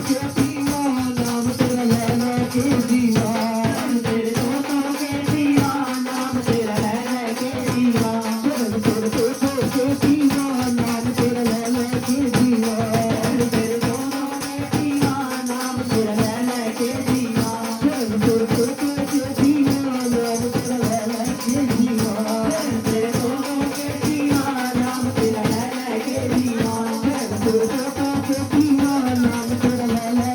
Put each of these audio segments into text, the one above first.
ਕੇ ਜੀਵਾ ਨਾਮ ਤੇਰਾ ਲੈ ਲੈ ਕੇ ਜੀਵਾ ਤੇਰੇ ਦੋਸਤਾਂ ਕੇ ਜੀਵਾ ਨਾਮ ਤੇਰਾ ਲੈ ਲੈ ਕੇ ਜੀਵਾ ਤੇਰੇ ਦੋਸਤਾਂ ਕੇ ਜੀਵਾ ਨਾਮ ਤੇਰਾ ਲੈ ਲੈ ਕੇ ਜੀਵਾ ਤੇਰੇ ਦੋਸਤਾਂ ਕੇ ਜੀਵਾ ਨਾਮ ਤੇਰਾ ਲੈ ਲੈ ਕੇ ਜੀਵਾ ਤੇਰੇ ਦੋਸਤਾਂ ਕੇ ਜੀਵਾ ਨਾਮ ਤੇਰਾ ਲੈ ਲੈ ਕੇ ਜੀਵਾ ਤੇਰੇ ਦੋਸਤਾਂ ਕੇ ਜੀਵਾ ਨਾਮ ਤੇਰਾ ਲੈ ਲੈ ਕੇ ਜੀਵਾ ਤੇਰੇ ਦੋਸਤਾਂ ਕੇ ਜੀਵਾ ਨਾਮ ਤੇਰਾ ਲੈ ਲੈ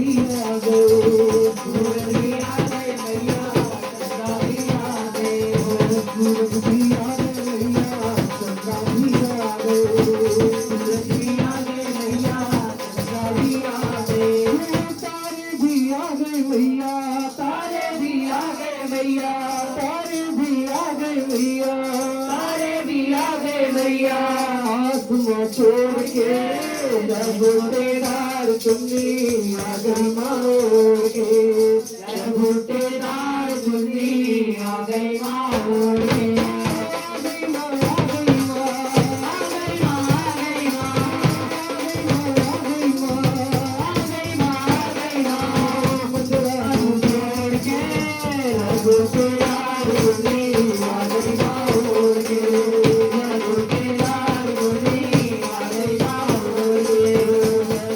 भी आ गए, सूरज भी आ गए भैया, चंदा भी आ गए, सूरज भी आ गए भैया, चंदा भी आ गए, सूरज भी आ गए भैया, चंदा भी आ गए, तारे भी आ गए भैया, तारे भी आ गए भैया, तारे भी आ गए भैया, तारे भी आ गए भैया, आसमां छोड़ के जब तेरार चुन्नी आ गई मोड़ के, जब तेरार चुन्नी आ गई मोड़ के, आ गई माँ, आ गई माँ, आ गई माँ, आ गई माँ, आ गई माँ, आ गई माँ, आ गई माँ, मुद्रा छोड़ के जब तेरार चुन्नी आ गई मोड़ के, जब तेरार चुन्नी आ गई मोड़ के,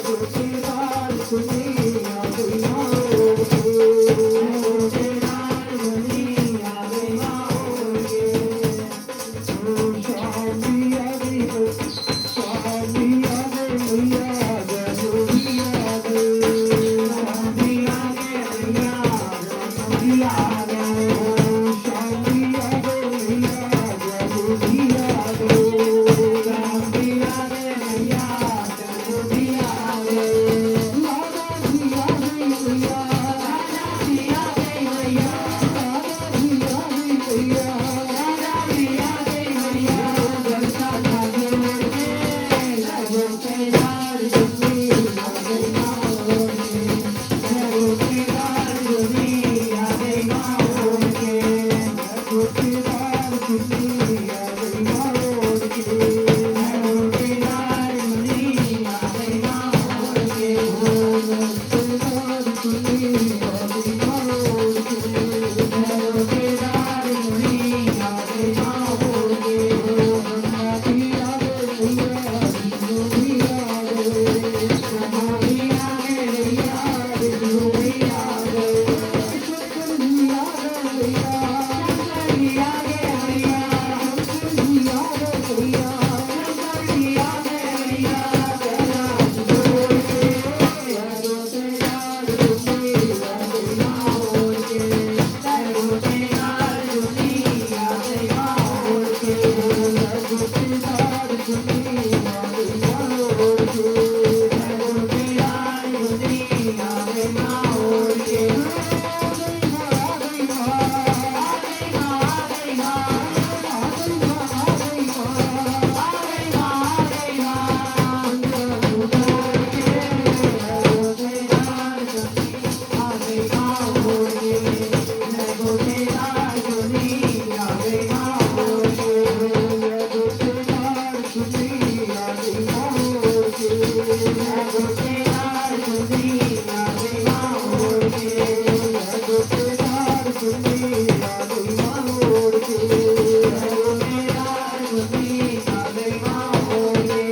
जब तेरार चुन्नी आ गई मोड़ के, जब तेरार चुन्नी आ गई मोड़ के, शाम भी आ गई, शाम भी आ गई भैया, जब भी आ गई, शाम भी आ गए भैया, जब भी आ गए, शाम भी आ गए भैया, जब भी आ गए, शाम भी आ गए भैया, जब भी आ गए, लाला भी आ गई भैया, लाला भी आ गई भैया, लाला भी आ गई भैया, लाला भी आ गई भैया, बरसा धागे लड़के जब तेरार चुन्नी आ गई मोड़ के, जब तेरार चुन्नी आ गई मोड़ के, जब तेरार चुन्नी आ गई मोड़ के, जब तेरार चुन्नी आ गई मोड़ के, तेरार चुन्नी आ गई मोड़ के, जब तेरार चुन्नी आ गई मोड़ के, ब्रह्मा भी आ गए भैया, विष्णु भी आ गए, ब्रह्मा भी आ गए भैया, विष्णु भी आ गए, शंकर भी आ गए भैया, शंकर भी आ गए भैया, शंकर भी आ गए भैया, शंकर भी आ गए भैया, कैलाश जोड़ के जब तेरार चुन्नी आ गई मोड़ के, जब तेरार चुन्नी आ गई मोड़ के, जब तेरार चुन्नी आ गई मोड़ के, जब तेरार चुन्नी आ गई मोड़ के, आ गई माँ, आ गई माँ, आ गई माँ, आ गई माँ, आ गई माँ, आ गई माँ, आ गई माँ, आ गई माँ, जब छोड़ के जब तेरार चुन्नी आ गई मोड़ के, जब तेरार चुन्नी आ गई मोड़ के, जब तेरार चुन्नी आ गई मोड़ के, जब तेरार चुन्नी आ गई मोड़ के, जब तेरार चुन्नी आ गई मोड़ के, जब तेरार चुन्नी आ गई मोड़ के,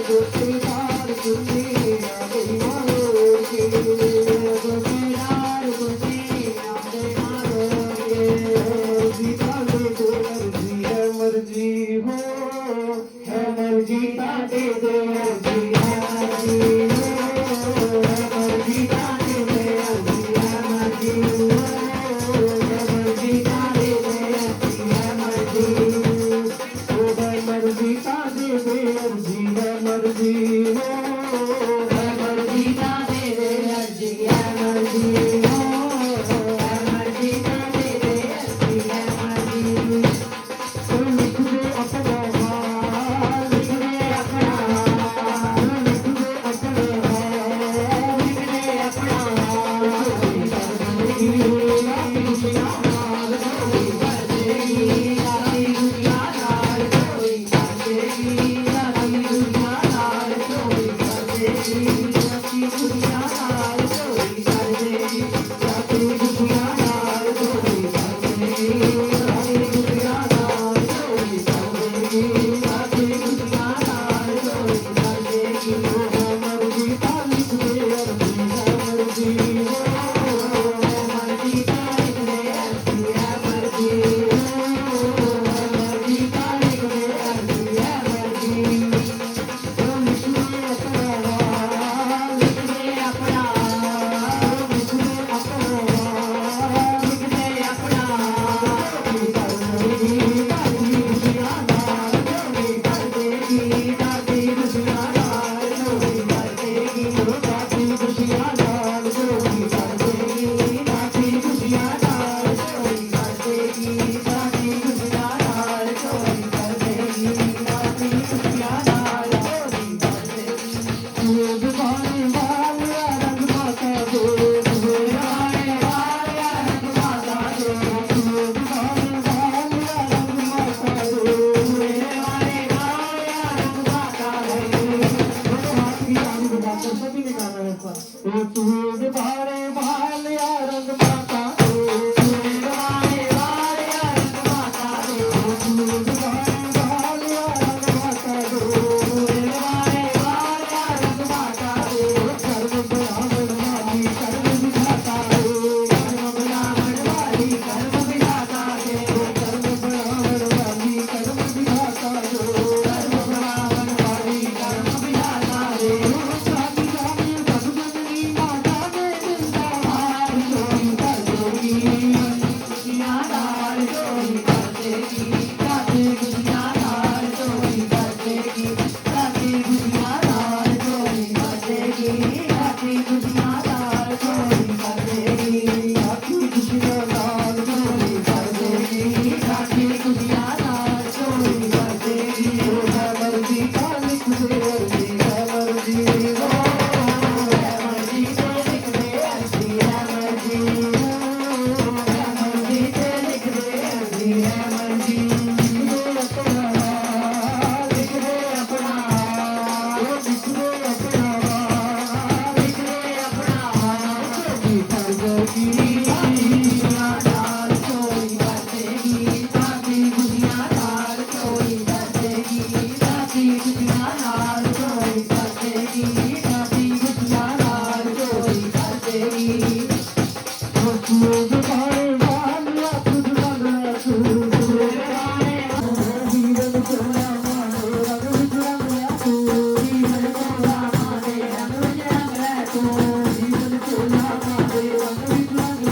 जब तेरार चुन्नी आ गई मोड़ के, जब तेरार चुन्नी आ गई मोड़ के, जीता दे दो मर्जी है मर्जी हो, है मर्जी ताटे दे मर्जी है मर्जी हो, है मर्जी ताटे दे मर्जी है मर्जी हो, है मर्जी ताटे दे मर्जी है मर्जी हो, है मर्जी ताटे दे मर्जी है मर्जी हो, है मर्जी ताटे दे मर्जी है मर्जी हो, है मर्जी ताटे दे मर्जी है मर्जी, लिख दे अपना हाल, लिख दे अपना हाल, लिख दे अपना हाल, लिख दे अपना हाल, कोई कर देगी राती दुनिया हाल, कोई कर देगी राती दुनिया हाल, कोई कर देगी राती दुनिया हाल, कोई कर देगी राती दुनिया हाल, कोई कर देगी सूरज बारे वालिया रंग माता दे, सूरज बारे वालिया रंग माता दे, सूरज बारे वालिया रंग माता दे, सूरज बारे वालिया रंग माता दे, कर्म ब्राह्मण वाली कर्म विधाता दे, कर्म ब्राह्मण वाली कर्म विधाता दे, कर्म ब्राह्मण वाली कर्म विधाता दे, कर्म ब्राह्मण वाली कर्म विधाता दे, साथी साथी भगवती माता दे जिंदा हार चोरी कर देगी, खुशियाँ दार चोरी कर देगी, साथी खुशियाँ दार चोरी कर देगी, साथी खुशियाँ दार चोरी कर देगी, साथी खुशियाँ दार चोरी कर देगी, साथी खुशियाँ दार चोरी कर देगी, साथी खुशियाँ दार चोरी कर देगी, है मर्जी का लिख दे अर्जी, है मर्जी हो, है मर्जी से लिख दे अर्जी, है मर्जी हो, है मर्जी से लिख दे अर्जी, है मर्जी लिख दे अपना लिख दे अपना लिख दे अपना चोरी कर देगी, खुशियाँ दार चोरी कर देगी, साथी खुशियाँ दार चोरी कर देगी, साथी खुशियाँ दार चोरी कर देगी, साथी खुशियाँ दार चोरी कर देगी। सूरज बारे वालिया तुझ रंग है तू, सूरज बारे जीवन चोला मारे रंग विच रंग है तू, जीवन चोला मारे रंग विच रंग है तू, जीवन चोला मारे रंग विच रंग है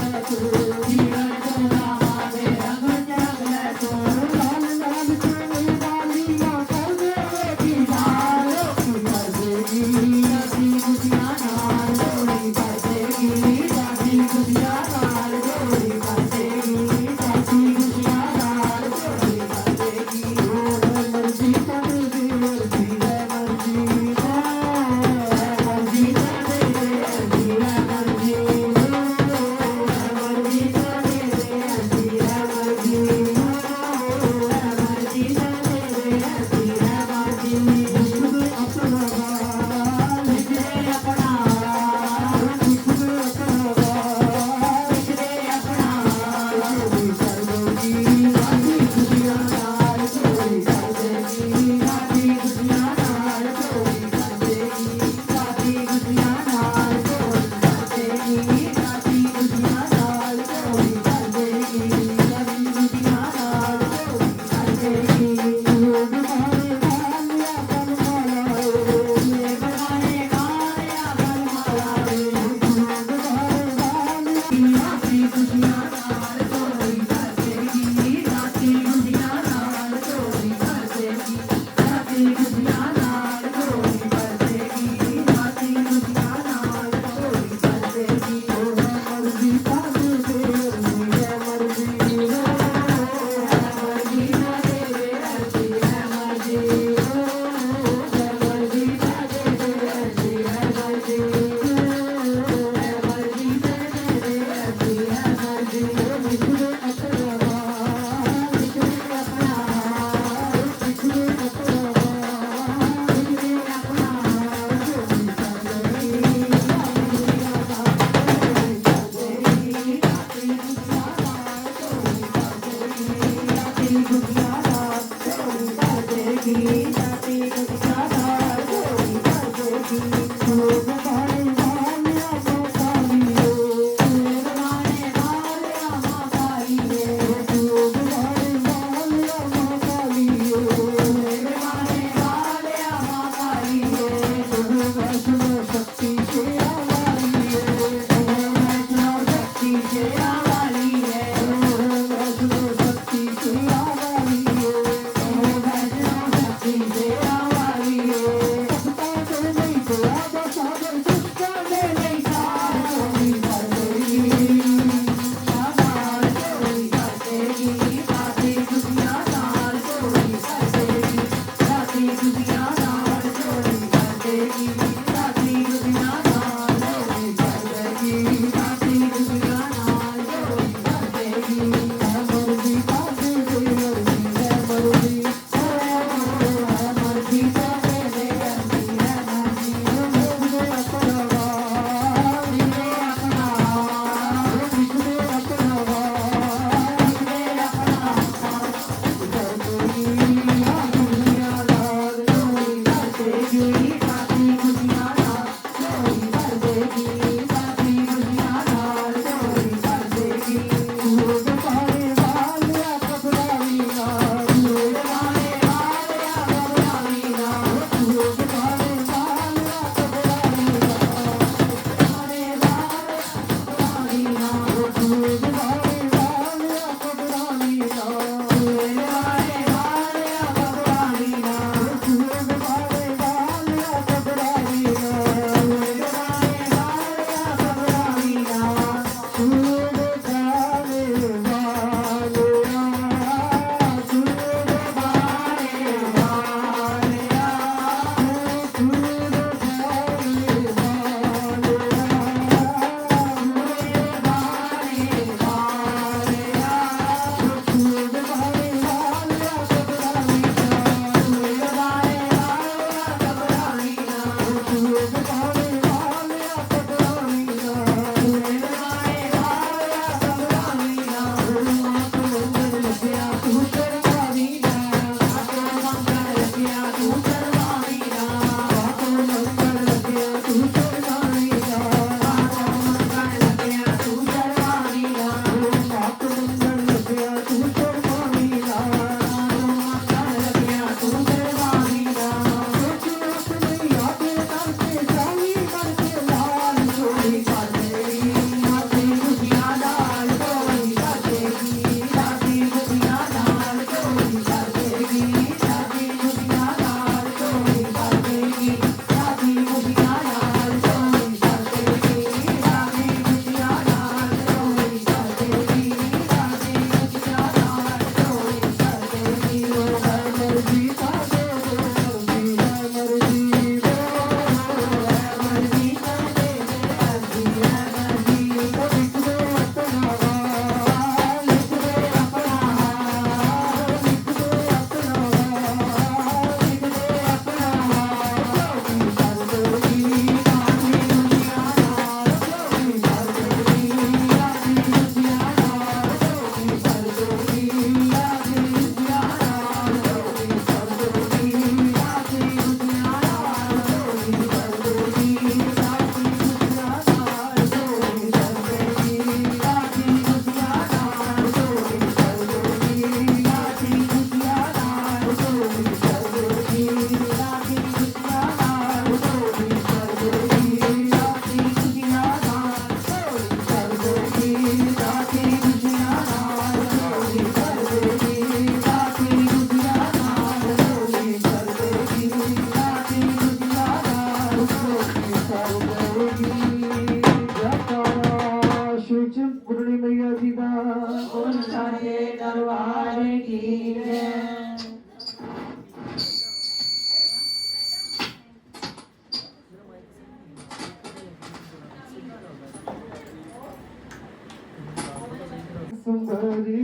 सुंदरी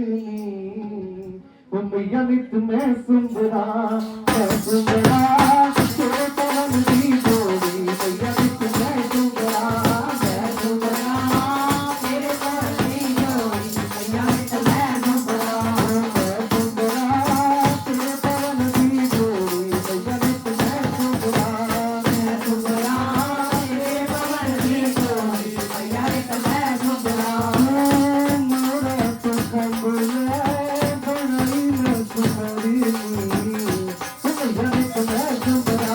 ओ मैया नित मैं सुंदरा तेरे पवन की जोड़ी मैया नित मैं सुंदरा मैं सुंदरा तेरे पवन की जोड़ी मैया नित मैं सुंदरा मैं सुंदरा तेरे पवन की जोड़ी मैया नित मैं सुंदरा मैं सुंदरा तेरे पवन की जोड़ी मैया नित मैं सुंदरा मोरा तो कंबल बनाई मैं सुंदरी मैया नित मैं सुंदरा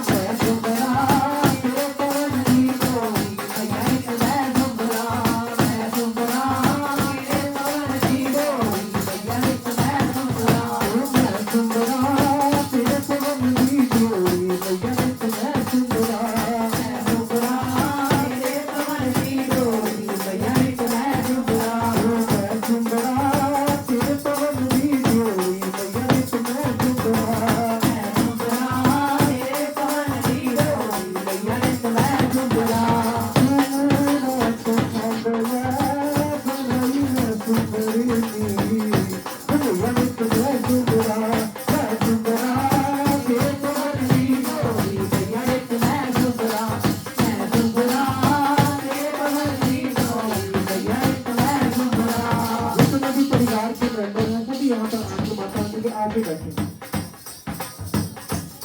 मैं सुंदरा तेरे पवन की जोड़ी मैया नित मैं सुंदरा मैं सुंदरा तेरे पवन की जोड़ी मैया नित मैं सुंदरा मैं सुंदरा तेरे पवन की जोड़ी मैया नित मैं सुंदरा मैं सुंदरा तेरे पवन की जोड़ी मैया नित मैं सुंदरा मैं सुंदरा तेरे पवन की जोड़ी मैया नित मैं सुंदरा मैं सुंदरा तेरे पवन की जोड़ी मैया नित मैं सुंदरा मैं तो सुंदरा बनाई मैं सुंदरी मैया नित मैं सुंदरा मैं सुंदरा तेरे पवन की जोड़ी मैया नित मैं सुंदरा मैं सुंदरा तेरे पवन की जोड़ी मैया नित मैं सुंदरा। जितने भी परिवार के मेंबर हैं सभी यहाँ पर आके माता रानी के आगे बैठे।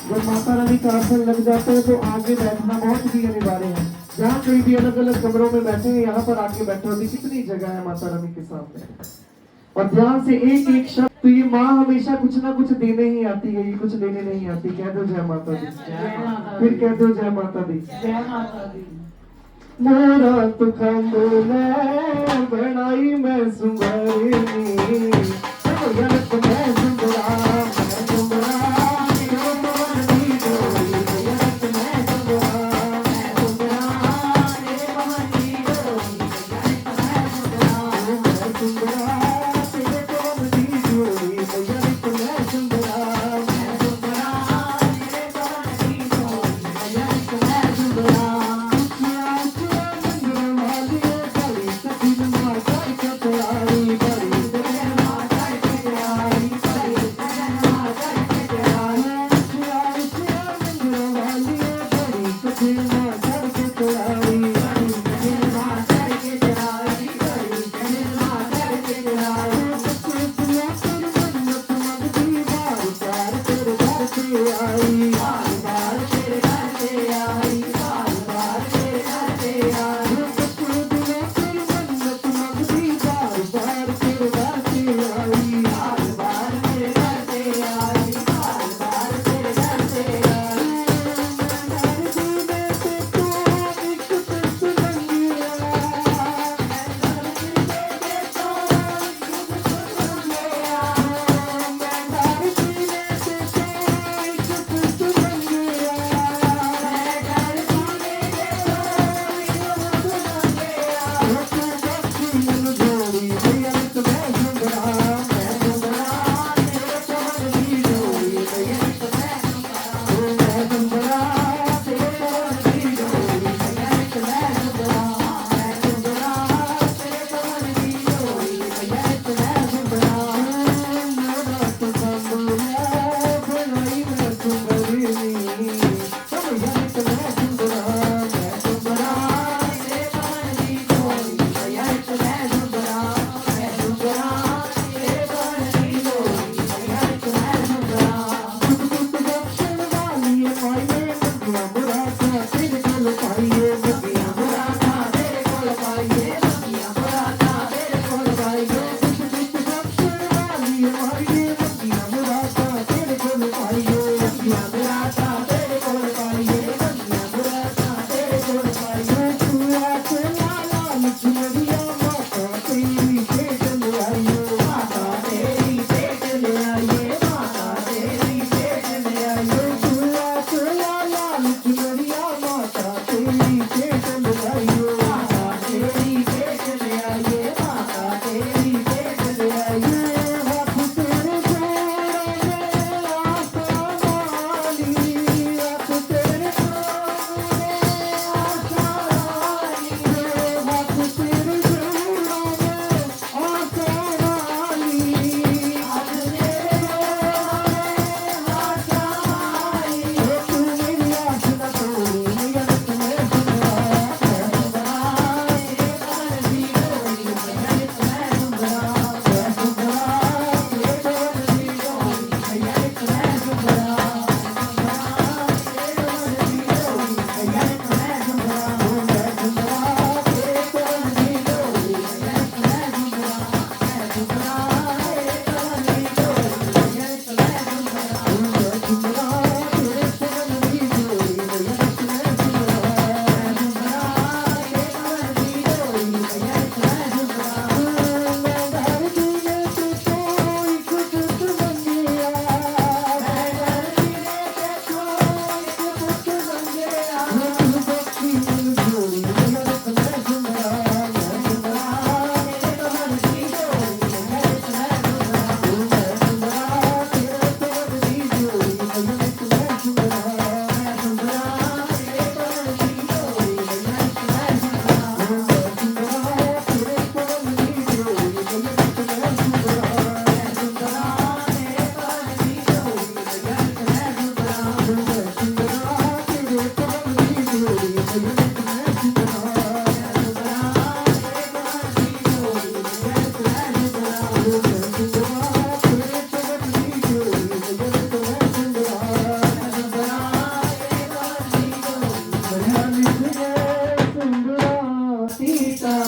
जब माता रानी का आसन लग जाता है तो आगे बैठना बहुत ही अनिवार्य है। जहाँ कोई भी अलग अलग कमरों में बैठे हैं यहाँ पर आके बैठो। अभी कितनी जगह है माता रानी के सामने और ध्यान से एक एक शब्द। तो ये माँ हमेशा कुछ ना कुछ देने ही आती है, ये कुछ लेने नहीं आती। कह दो जय माता दी, फिर कह दो जय माता दी। जय माता दी। मोरा तो कंबल बनाई मैं सुंदरी मैया नित मैं सुंदरा मैं सुंदरा तेरे पवन की जोड़ी मैया नित मैं सुंदरा मैं सुंदरा तेरे पवन की जोड़ी मैया नित मैं सुंदरा मैं सुंदरा तेरे पवन की जोड़ी मैया नित मैं सुंदरा मैं सुंदरा तेरे पवन की जोड़ी मैया नित मैं सुंदरा। माता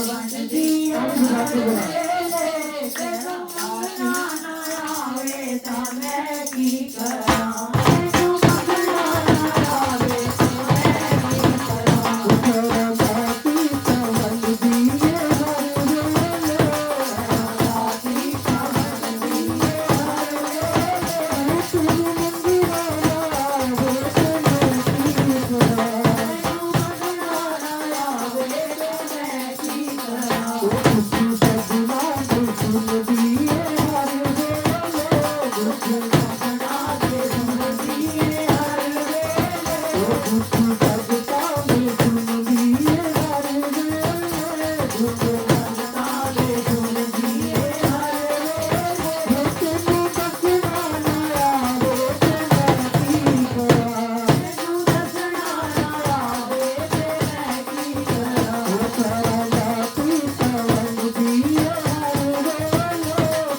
ਬਣਦੀ ਵੇਲੇ ਤੈਨੂੰ ਮੰਗਣਾ ਨਾ ਆਵੇ ਤਾਂ ਮੈਂ ਕੀ ਕਰਾਂ ਤੈਨੂੰ ਮੰਗਣਾ ਨਾ ਆਵੇ ਤਾਂ ਮੈਂ ਕੀ ਕਰਾਂ ਰਾਤੀ ਤਵੰਦੀ ਹਰ ਵੇਲੇ ਰਾਤੀ ਬਣਦੀ ਹਰ ਵੇਲੇ ਤੈਨੂੰ ਮੰਗਣਾ ਨਾ ਆਵੇ ਤੇ ਮੈਂ ਕੀ ਕਰਾਂ ਤੈਨੂੰ ਮੰਗਣਾ ਨਾ ਆਵੇ ਤੇ ਮੈਂ ਕੀ ਕਰਾਂ ਖੁਸ਼ੀ ਸਜਣਾ ਤੇ ਸੁਣਦੀ ਹਰ ਵੇਲੇ ਦੁੱਖ ਮੰਗਣਾ ਤੇ ਸੁਣਦੀ ਹਰ ਵੇਲੇ ਖੁਸ਼ੀ ਸਜਦਾ ਤੇ ਸੁਣਦੀ ਹਰ ਵੇਲੇ ਦੁੱਖ ਮੰਗਣਾ ਤੇ ਸੁਣਦੀ ਹਰ ਵੇਲੇ ਤੈਨੂੰ ਦੱਸਣਾ ਨਾ ਆਵੇ ਤੇ ਮੈਂ ਕੀ ਕਰਾਂ ਤੈਨੂੰ ਦੱਸਣਾ ਨਾ ਆਵੇ ਤੇ ਮੈਂ ਕੀ ਕਰਾਂ ਰਾਤੀ ਤਵੰਦੀ ਹਰ ਵੇਲੇ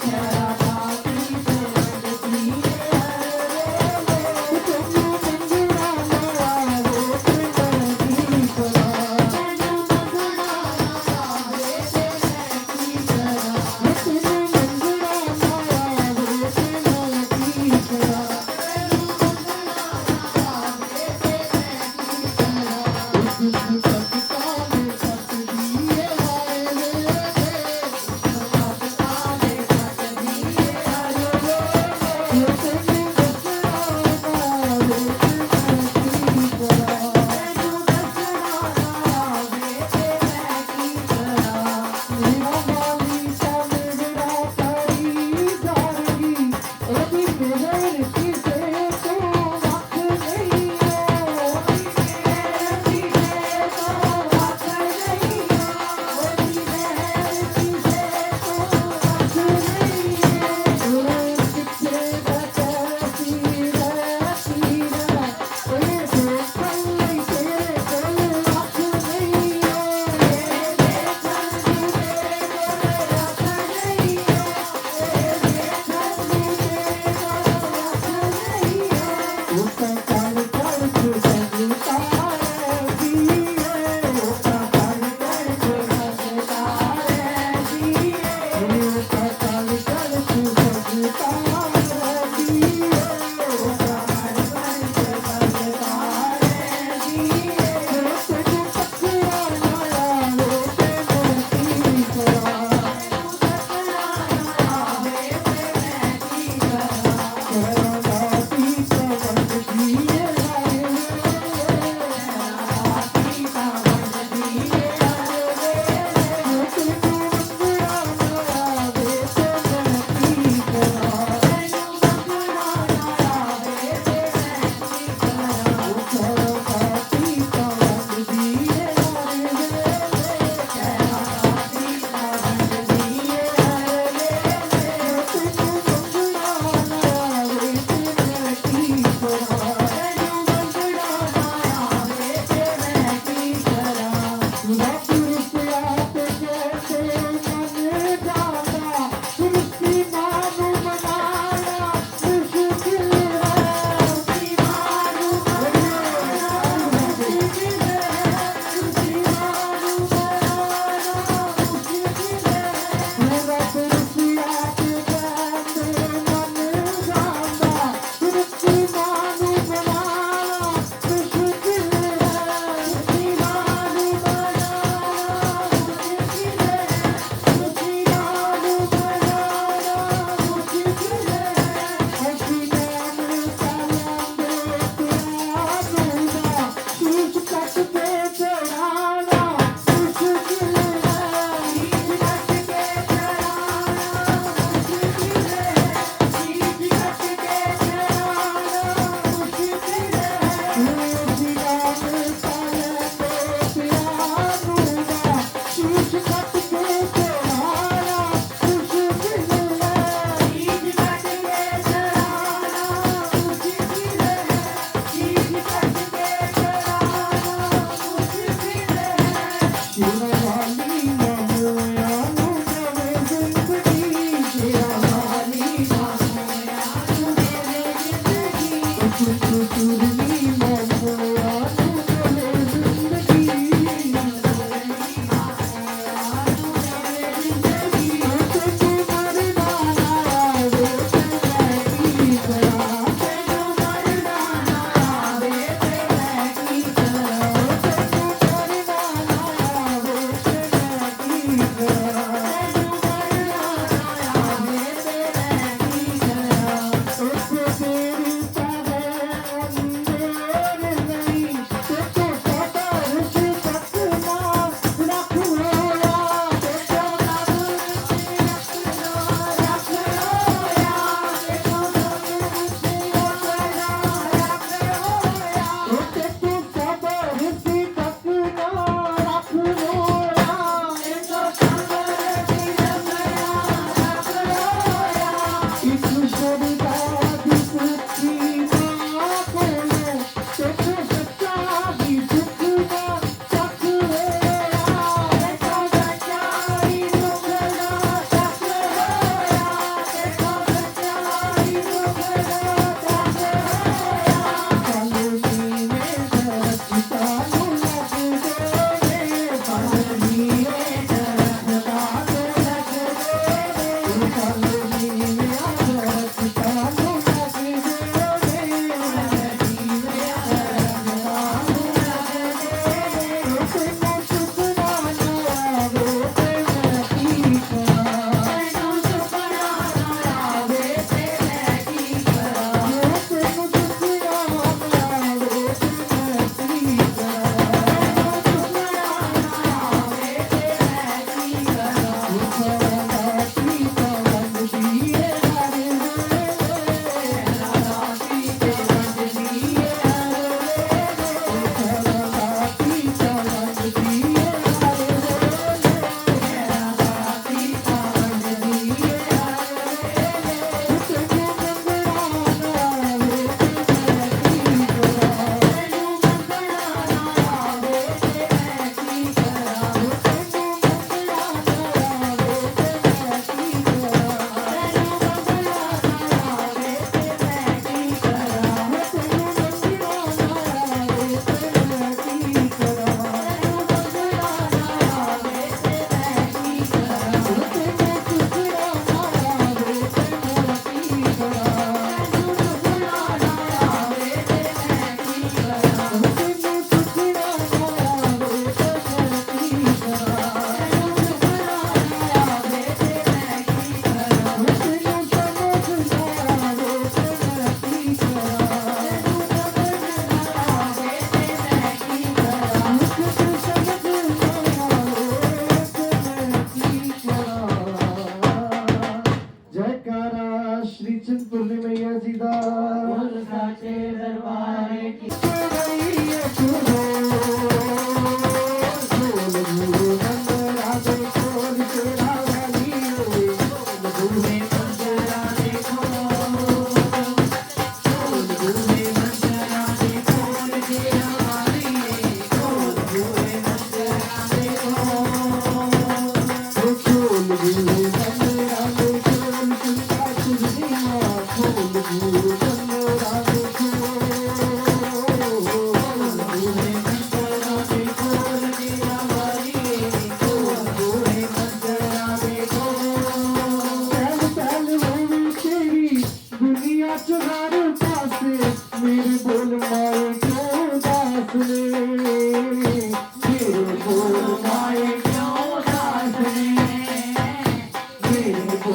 ਮੇਰਾ ਰਾਤੀ ਬਣਦੀ ਹਰ ਵੇਲੇ ਤੈਨੂੰ ਮੰਗਣਾ ਨਾ ਆਵੇ ਤੇ ਮੈਂ ਕੀ ਕਰਾਂ ਤੈਨੂੰ ਮੰਗਣਾ ਨਾ ਆਵੇ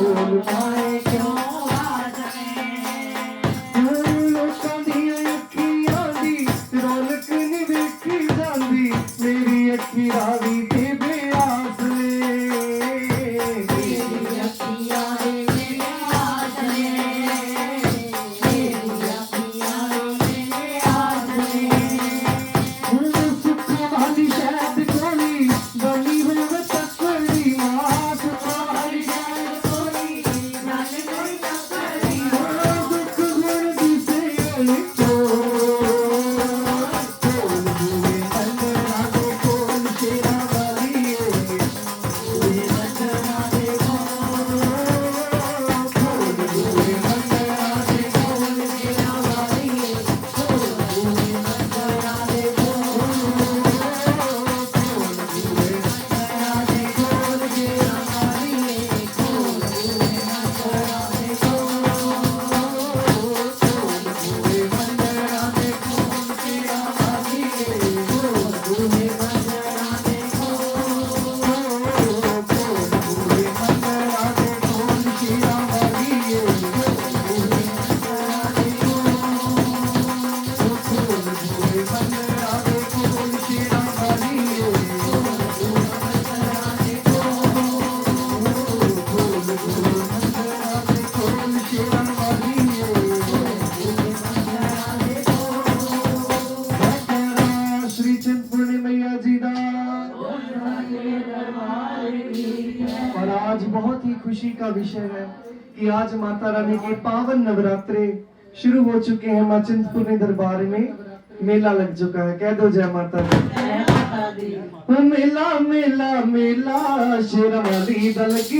बोल पाए क्यों लोकां दियां अखियां दी रौनक नी वेखी जांदी मेरी अखी रावी ते बेआस ने मेरी अखियां रे मेरे आस ने मेरी अखियां रे मेरे आस ने सुखा वाली शहद कोली बनी होवे तकड़ी मां सुखा वाली शायद कोई नल कोई टकरी दुख गुण दिसे तो कोल हुए अंदरा दे कोल शेरा वाली हुए अंदरा दे कोल हुए अंदरा दे कोल शेरा वाली कोल हुए अंदरा दे कोल हुए अंदरा दे कोल शेरा वाली कोल हुए अंदरा दे श्री चिंतपूर्णी मैया जी दा और आज बहुत ही खुशी का विषय है कि आज माता रानी के पावन नवरात्रे शुरू हो चुके हैं। मां चिंतपूर्णी दरबार में मेला लग चुका है। कह दो जय माता दी। ओ मेला मेला मेला शेरा वाली दल के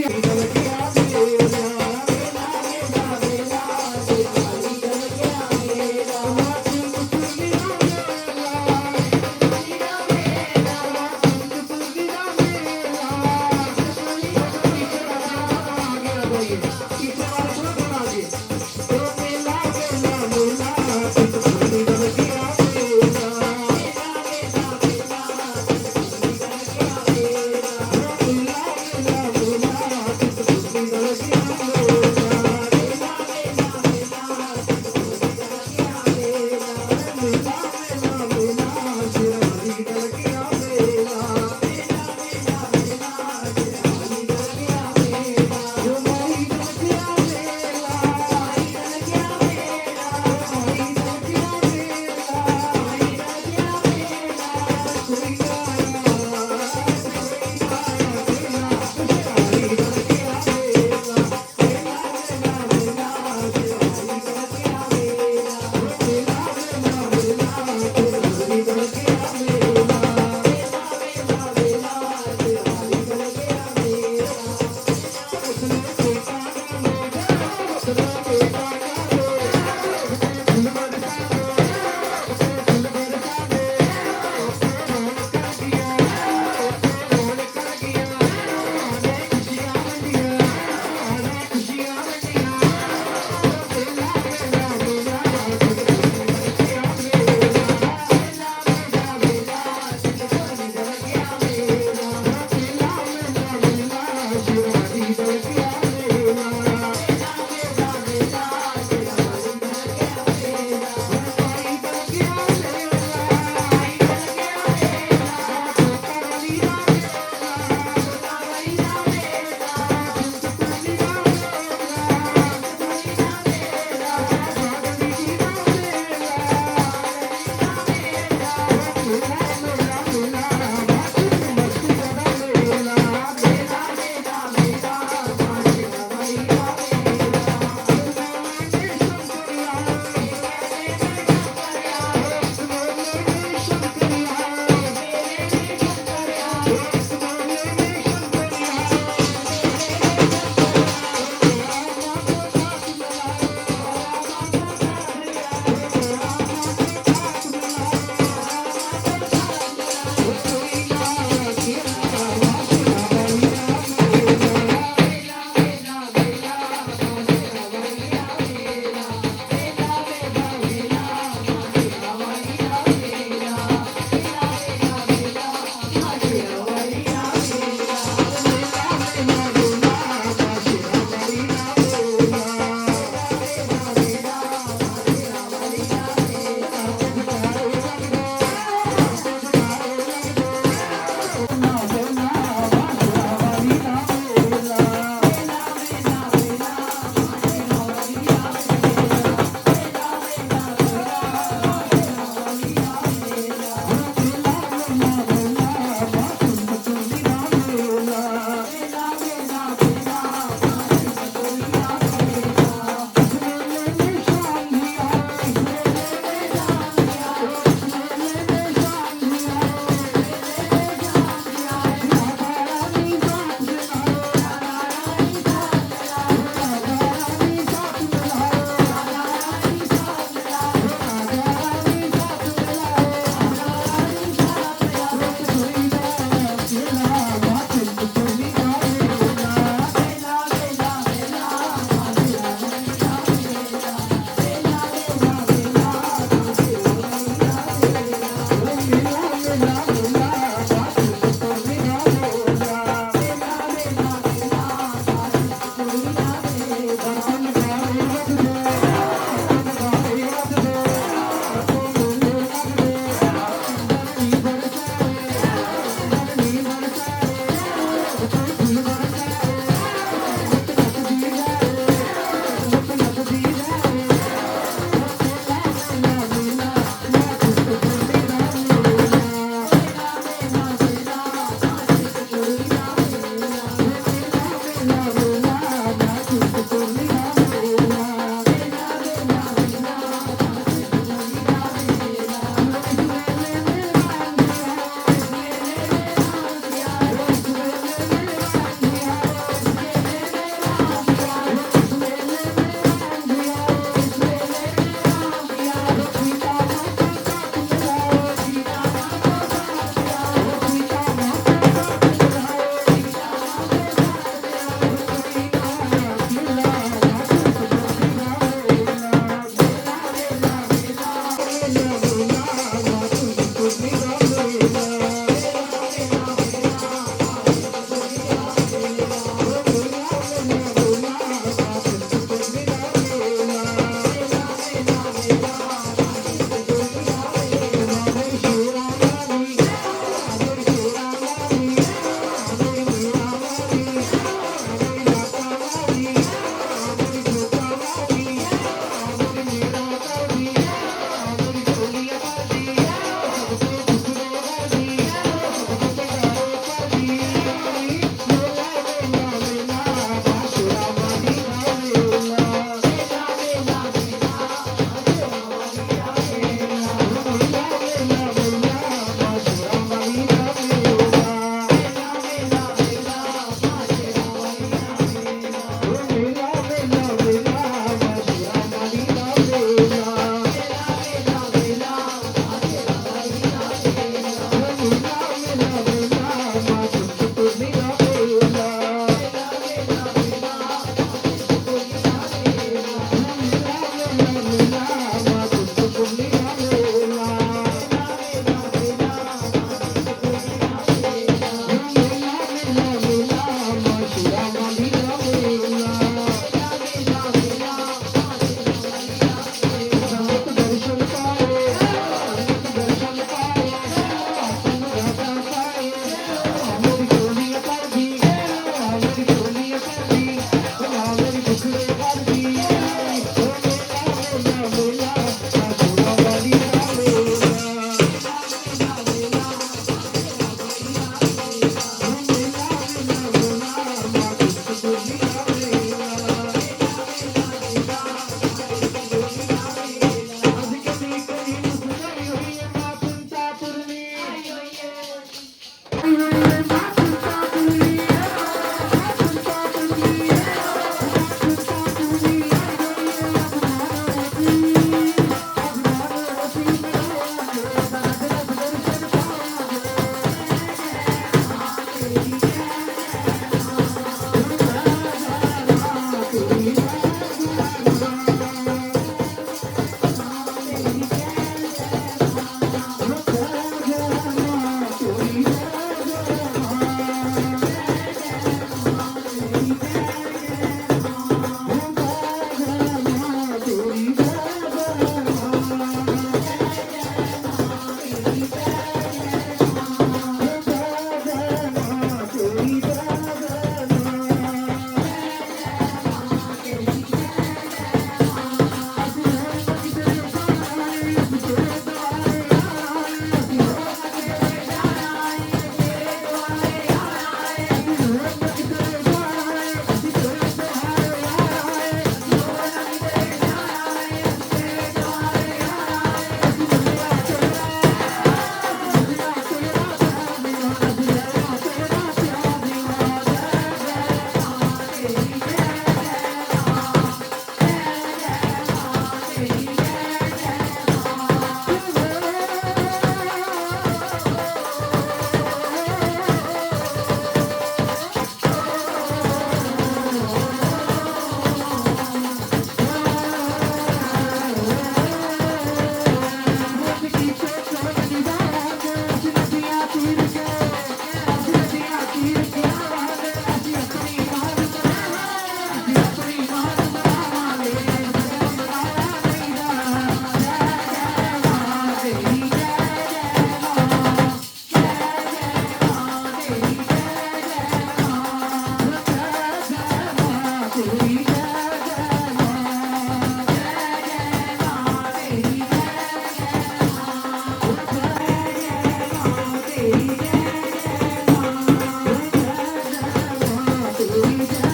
Thank you.